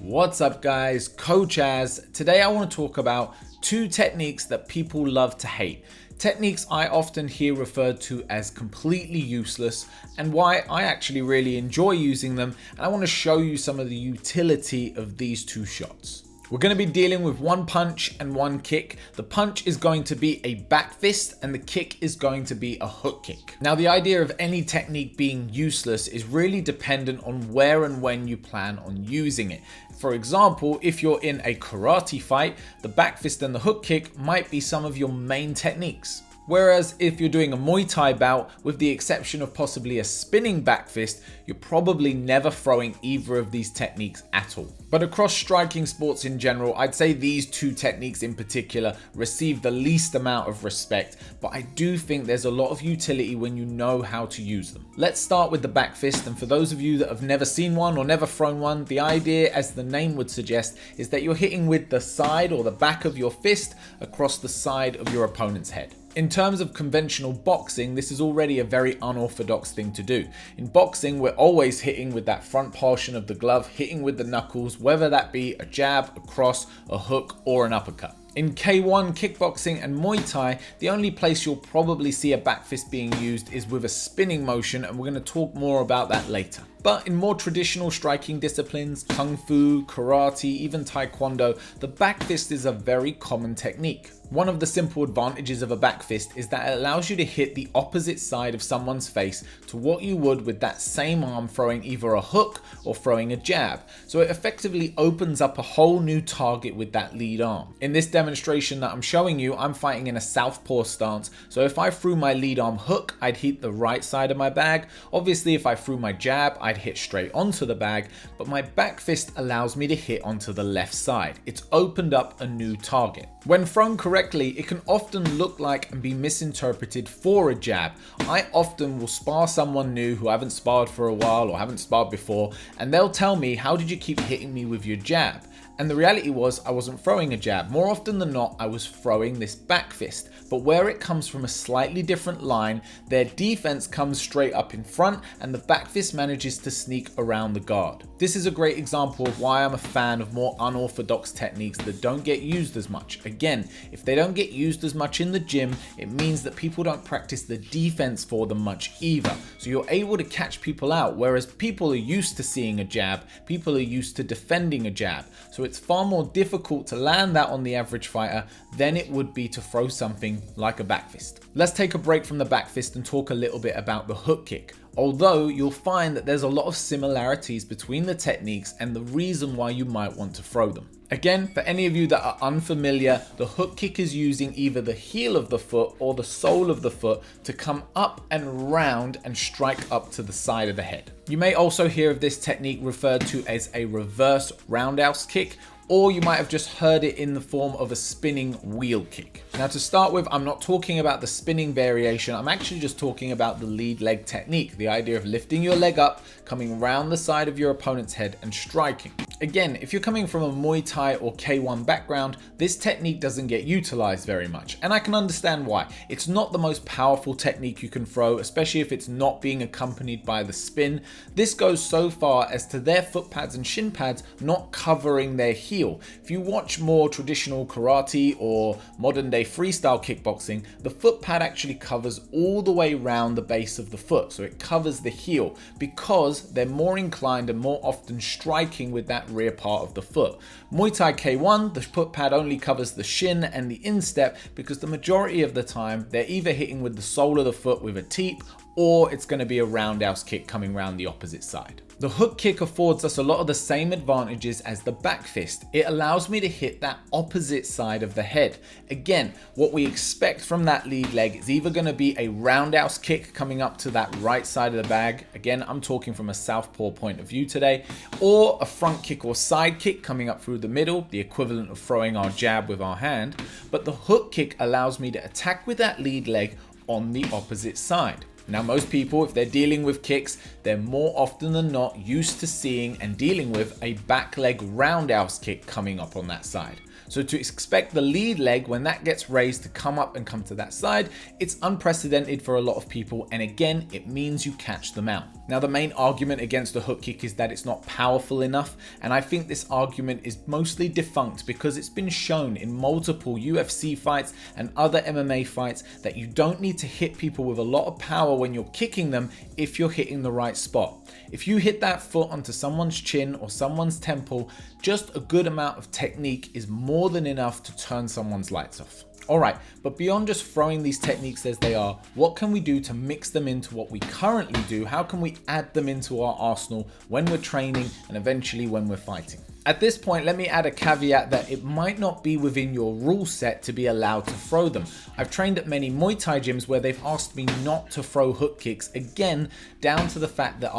What's up guys, Coach Az. Today I want to talk about two techniques that people love to hate. Techniques I often hear referred to as completely useless and why I actually really enjoy using them, and I want to show you some of the utility of these two shots. We're going to be dealing with one punch and one kick. The punch is going to be a back fist and the kick is going to be a hook kick. Now, the idea of any technique being useless is really dependent on where and when you plan on using it. For example, if you're in a karate fight, the back fist and the hook kick might be some of your main techniques. Whereas if you're doing a Muay Thai bout, with the exception of possibly a spinning back fist, you're probably never throwing either of these techniques at all. But across striking sports in general, I'd say these two techniques in particular receive the least amount of respect, but I do think there's a lot of utility when you know how to use them. Let's start with the back fist, and for those of you that have never seen one or never thrown one, the idea, as the name would suggest, is that you're hitting with the side or the back of your fist across the side of your opponent's head. In terms of conventional boxing, this is already a very unorthodox thing to do. In boxing, we're always hitting with that front portion of the glove, hitting with the knuckles, whether that be a jab, a cross, a hook, or an uppercut. In K1, kickboxing, and Muay Thai, the only place you'll probably see a back fist being used is with a spinning motion, and we're going to talk more about that later. But in more traditional striking disciplines, kung fu, karate, even taekwondo, the back fist is a very common technique. One of the simple advantages of a back fist is that it allows you to hit the opposite side of someone's face to what you would with that same arm throwing either a hook or throwing a jab. So it effectively opens up a whole new target with that lead arm. In this demonstration that I'm showing you, I'm fighting in a southpaw stance. So if I threw my lead arm hook, I'd hit the right side of my bag. Obviously, if I threw my jab, I'd hit straight onto the bag, but my back fist allows me to hit onto the left side. It's opened up a new target. When thrown correctly, it can often look like and be misinterpreted for a jab. I often will spar someone new who I haven't sparred for a while or haven't sparred before, and they'll tell me, "How did you keep hitting me with your jab?" And the reality was I wasn't throwing a jab. More often than not, I was throwing this back fist. But where it comes from a slightly different line, their defense comes straight up in front and the back fist manages to sneak around the guard. This is a great example of why I'm a fan of more unorthodox techniques that don't get used as much. Again, if they don't get used as much in the gym, it means that people don't practice the defense for them much either. So you're able to catch people out, whereas people are used to seeing a jab, people are used to defending a jab. So it's far more difficult to land that on the average fighter than it would be to throw something like a back fist. Let's take a break from the back fist and talk a little bit about the hook kick. Although you'll find that there's a lot of similarities between the techniques and the reason why you might want to throw them. Again, for any of you that are unfamiliar, the hook kick is using either the heel of the foot or the sole of the foot to come up and round and strike up to the side of the head. You may also hear of this technique referred to as a reverse roundhouse kick, or you might have just heard it in the form of a spinning wheel kick. Now, to start with, I'm not talking about the spinning variation, I'm actually just talking about the lead leg technique, the idea of lifting your leg up, coming round the side of your opponent's head and striking. Again, if you're coming from a Muay Thai or K1 background, this technique doesn't get utilized very much, and I can understand why. It's not the most powerful technique you can throw, especially if it's not being accompanied by the spin. This goes so far as to their foot pads and shin pads not covering their heel. If you watch more traditional karate or modern day freestyle kickboxing, the foot pad actually covers all the way around the base of the foot, so it covers the heel because they're more inclined and more often striking with that rear part of the foot. Muay Thai K1, the foot pad only covers the shin and the instep because the majority of the time they're either hitting with the sole of the foot with a teep, or it's going to be a roundhouse kick coming around the opposite side. The hook kick affords us a lot of the same advantages as the back fist. It allows me to hit that opposite side of the head. Again, what we expect from that lead leg is either going to be a roundhouse kick coming up to that right side of the bag. Again, I'm talking from a southpaw point of view today, or a front kick or side kick coming up through the middle, the equivalent of throwing our jab with our hand. But the hook kick allows me to attack with that lead leg on the opposite side. Now, most people, if they're dealing with kicks, they're more often than not used to seeing and dealing with a back leg roundhouse kick coming up on that side. So to expect the lead leg, when that gets raised, to come up and come to that side, it's unprecedented for a lot of people. And again, it means you catch them out. Now, the main argument against the hook kick is that it's not powerful enough, and I think this argument is mostly defunct because it's been shown in multiple UFC fights and other MMA fights that you don't need to hit people with a lot of power when you're kicking them if you're hitting the right spot. If you hit that foot onto someone's chin or someone's temple, just a good amount of technique is more than enough to turn someone's lights off. Alright, but beyond just throwing these techniques as they are, what can we do to mix them into what we currently do? How can we add them into our arsenal when we're training and eventually when we're fighting? At this point, let me add a caveat that it might not be within your rule set to be allowed to throw them. I've trained at many Muay Thai gyms where they've asked me not to throw hook kicks, again, down to the fact that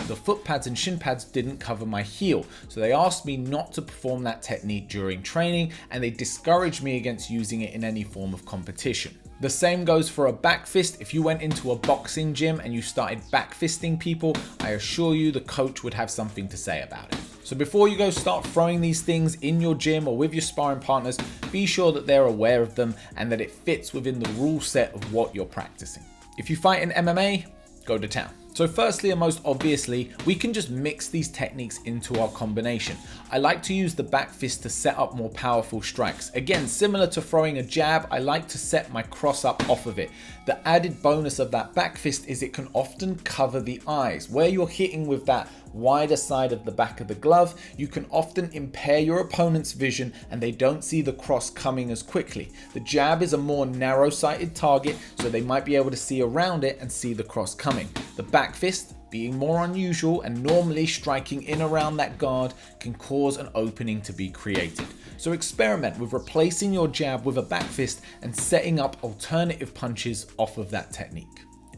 the foot pads and shin pads didn't cover my heel. So they asked me not to perform that technique during training, and they discouraged me against using it in any form of competition. The same goes for a backfist. If you went into a boxing gym and you started backfisting people, I assure you the coach would have something to say about it. So before you go start throwing these things in your gym or with your sparring partners, be sure that they're aware of them and that it fits within the rule set of what you're practicing. If you fight in MMA, go to town. So firstly and most obviously, we can just mix these techniques into our combination. I like to use the back fist to set up more powerful strikes. Again, similar to throwing a jab, I like to set my cross up off of it. The added bonus of that back fist is it can often cover the eyes. Where you're hitting with that wider side of the back of the glove, you can often impair your opponent's vision and they don't see the cross coming as quickly. The jab is a more narrow-sighted target, so they might be able to see around it and see the cross coming. The back fist, being more unusual and normally striking in around that guard, can cause an opening to be created. So experiment with replacing your jab with a back fist and setting up alternative punches off of that technique.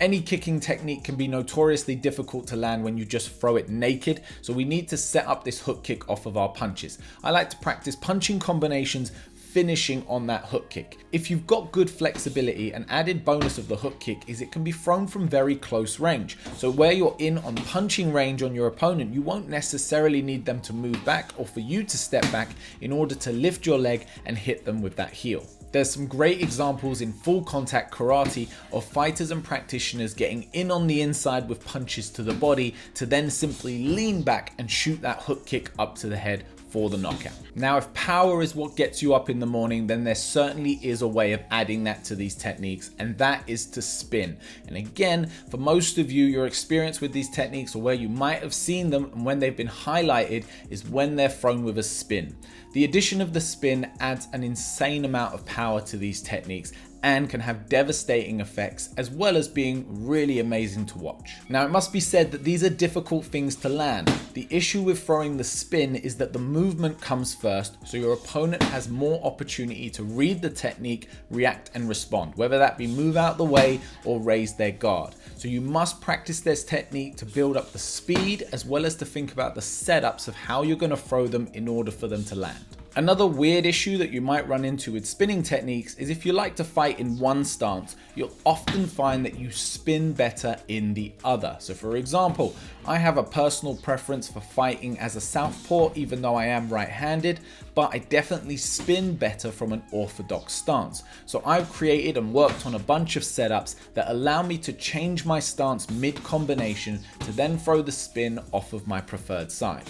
Any kicking technique can be notoriously difficult to land when you just throw it naked, so we need to set up this hook kick off of our punches. I like to practice punching combinations finishing on that hook kick. If you've got good flexibility, an added bonus of the hook kick is it can be thrown from very close range. So where you're in on punching range on your opponent, you won't necessarily need them to move back or for you to step back in order to lift your leg and hit them with that heel. There's some great examples in full contact karate of fighters and practitioners getting in on the inside with punches to the body to then simply lean back and shoot that hook kick up to the head for the knockout. Now, if power is what gets you up in the morning, then there certainly is a way of adding that to these techniques, and that is to spin. And again, for most of you, your experience with these techniques or where you might have seen them and when they've been highlighted is when they're thrown with a spin. The addition of the spin adds an insane amount of power to these techniques and can have devastating effects as well as being really amazing to watch. Now, it must be said that these are difficult things to land. The issue with throwing the spin is that the movement comes first, so your opponent has more opportunity to read the technique, react and respond, whether that be move out the way or raise their guard. So you must practice this technique to build up the speed as well as to think about the setups of how you're going to throw them in order for them to land. Another weird issue that you might run into with spinning techniques is if you like to fight in one stance, you'll often find that you spin better in the other. So for example, I have a personal preference for fighting as a southpaw, even though I am right-handed, but I definitely spin better from an orthodox stance. So I've created and worked on a bunch of setups that allow me to change my stance mid-combination to then throw the spin off of my preferred side.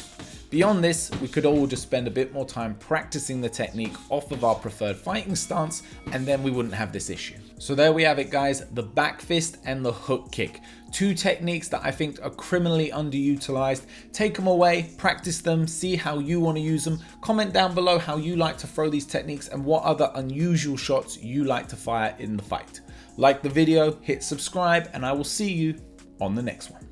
Beyond this, we could all just spend a bit more time practicing the technique off of our preferred fighting stance, and then we wouldn't have this issue. So there we have it, guys, the back fist and the hook kick. Two techniques that I think are criminally underutilized. Take them away, practice them, see how you want to use them. Comment down below how you like to throw these techniques and what other unusual shots you like to fire in the fight. Like the video, hit subscribe, and I will see you on the next one.